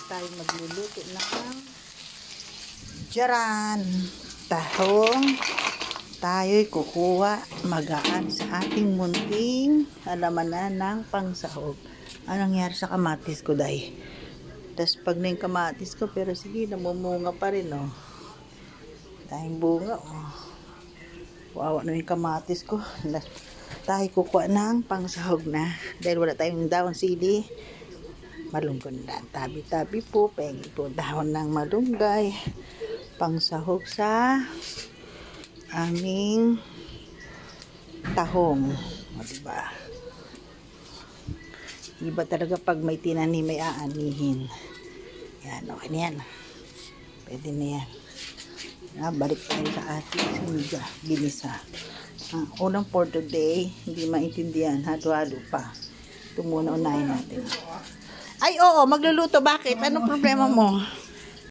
tayo magluluto ng jaran tahong. Tayo'y kukuha magaan sa ating munting halamanan ng pangsahog. Anong nangyari sa kamatis ko, day? Tapos pag na yung kamatis ko, pero sige, namumunga pa rin, oh. Dahil bunga, oh. Wawa na yung kamatis ko. Tayo kukuha ng pangsahog na. Dahil wala tayong dahon sili. Malunggay na. Tabi-tabi po. Pengi po dahon ng malunggay. Pangsahog sa aming tahong. O, diba? Iba talaga pag may tinanim, may aanihin. Yan, okay na yan. Pwede na yan. Balik tayo sa ating siniga, ginisa. Unang for today, hindi maintindihan. Halo-halo pa. Ito muna unahin natin. Ay, oo, magluluto. Bakit? Anong problema mo?